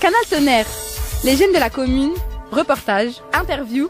Canal Tonnerre, les jeunes de la commune, reportage, interview.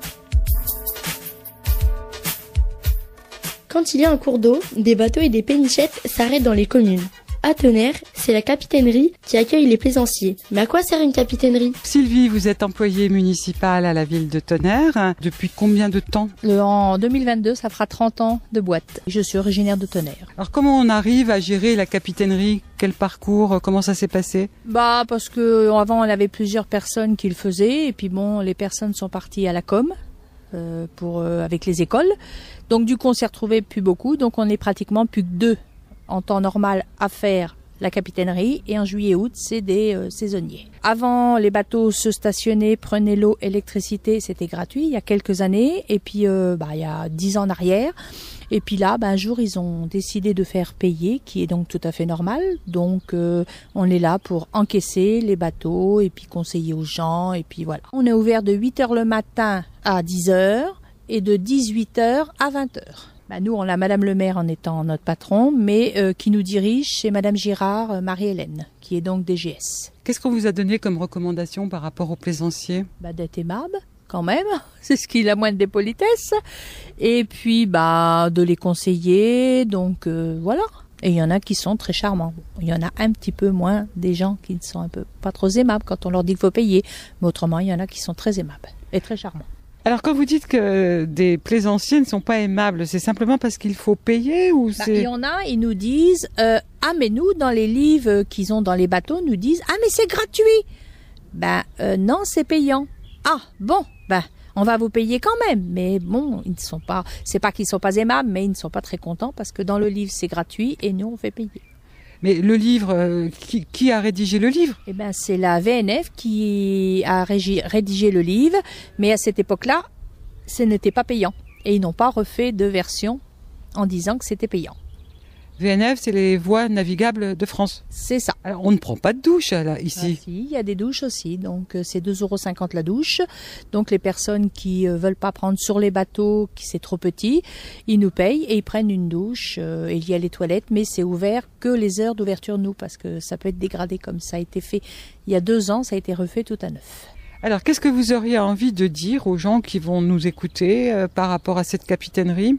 Quand il y a un cours d'eau, des bateaux et des pénichettes s'arrêtent dans les communes. À Tonnerre, c'est la capitainerie qui accueille les plaisanciers. Mais à quoi sert une capitainerie? Sylvie, vous êtes employée municipale à la ville de Tonnerre. Depuis combien de temps? En 2022, ça fera 30 ans de boîte. Je suis originaire de Tonnerre. Alors comment on arrive à gérer la capitainerie? Quel parcours? Comment ça s'est passé? Parce que avant on avait plusieurs personnes qui le faisaient et puis bon, les personnes sont parties à la com avec les écoles. Donc du coup, on s'est retrouvés plus beaucoup. Donc on est pratiquement plus que 2 en temps normal à faire la capitainerie et en juillet-août, c'est des saisonniers. Avant, les bateaux se stationnaient, prenaient l'eau, électricité, c'était gratuit il y a quelques années et puis il y a 10 ans en arrière. Et puis là, un jour, ils ont décidé de faire payer, qui est donc tout à fait normal. Donc on est là pour encaisser les bateaux et puis conseiller aux gens et puis voilà. On est ouvert de 8h le matin à 10h et de 18h à 20h. Nous, on a Madame le maire en étant notre patron, mais qui nous dirige, c'est Madame Girard, Marie-Hélène, qui est donc DGS. Qu'est-ce qu'on vous a donné comme recommandation par rapport aux plaisanciers? D'être aimable, quand même, c'est ce qui est la moindre des politesses. Et puis, de les conseiller, donc voilà. Et il y en a qui sont très charmants. Il y en a un petit peu moins des gens qui sont un peu pas trop aimables quand on leur dit qu'il faut payer. Mais autrement, il y en a qui sont très aimables et très charmants. Alors quand vous dites que des plaisanciers ne sont pas aimables, c'est simplement parce qu'il faut payer ou c'est... Il y en a, ils nous disent mais nous, dans les livres qu'ils ont dans les bateaux, nous disent « Ah, mais c'est gratuit !» Non, c'est payant. « Ah, bon, on va vous payer quand même. » Mais bon, ils ne sont pas... C'est pas qu'ils ne sont pas aimables, mais ils ne sont pas très contents parce que dans le livre, c'est gratuit et nous, on fait payer. Mais le livre, qui a rédigé le livre? C'est la VNF qui a rédigé le livre, mais à cette époque-là, ce n'était pas payant. Et ils n'ont pas refait de version en disant que c'était payant. VNF, c'est les voies navigables de France. C'est ça. Alors, on ne prend pas de douche là, ici. Si, il y a des douches aussi. Donc, c'est 2,50 € la douche. Donc, les personnes qui veulent pas prendre sur les bateaux, qui c'est trop petit, ils nous payent et ils prennent une douche. Il y a les toilettes, mais c'est ouvert que les heures d'ouverture, parce que ça peut être dégradé comme ça a été fait il y a 2 ans, ça a été refait tout à neuf. Alors, qu'est-ce que vous auriez envie de dire aux gens qui vont nous écouter par rapport à cette capitainerie?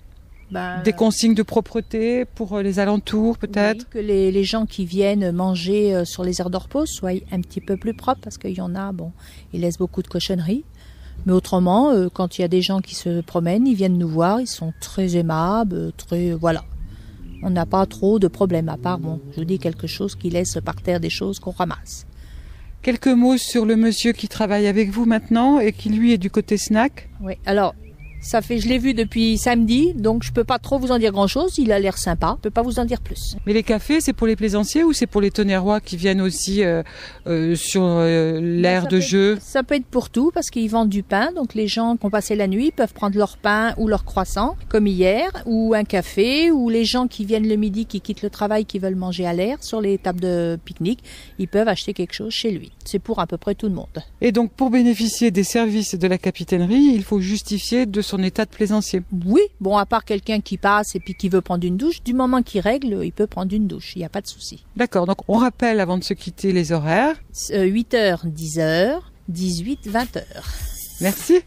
Des consignes de propreté pour les alentours, peut-être? Oui, que les gens qui viennent manger sur les aires de repos soient un petit peu plus propres, parce qu'il y en a, ils laissent beaucoup de cochonneries. Mais autrement, quand il y a des gens qui se promènent, ils viennent nous voir, ils sont très aimables, voilà. On n'a pas trop de problèmes, à part, je dis quelque chose qui laisse par terre des choses qu'on ramasse. Quelques mots sur le monsieur qui travaille avec vous maintenant et qui, lui, est du côté snack? Oui, alors... je l'ai vu depuis samedi, donc je peux pas trop vous en dire grand-chose. Il a l'air sympa, je peux pas vous en dire plus. Mais les cafés, c'est pour les plaisanciers ou c'est pour les Tonnerrois qui viennent aussi sur l'aire de jeu? Ça peut être pour tout, parce qu'ils vendent du pain. Donc les gens qui ont passé la nuit peuvent prendre leur pain ou leur croissant, comme hier, ou un café, ou les gens qui viennent le midi, qui quittent le travail, qui veulent manger à l'air, sur les tables de pique-nique, ils peuvent acheter quelque chose chez lui. C'est pour à peu près tout le monde. Et donc pour bénéficier des services de la capitainerie, il faut justifier de son état de plaisancier. Oui, à part quelqu'un qui passe et puis qui veut prendre une douche, du moment qu'il règle, il peut prendre une douche, il n'y a pas de souci. D'accord, donc on rappelle avant de se quitter les horaires. 8h, 10h, 18, 20h. Merci.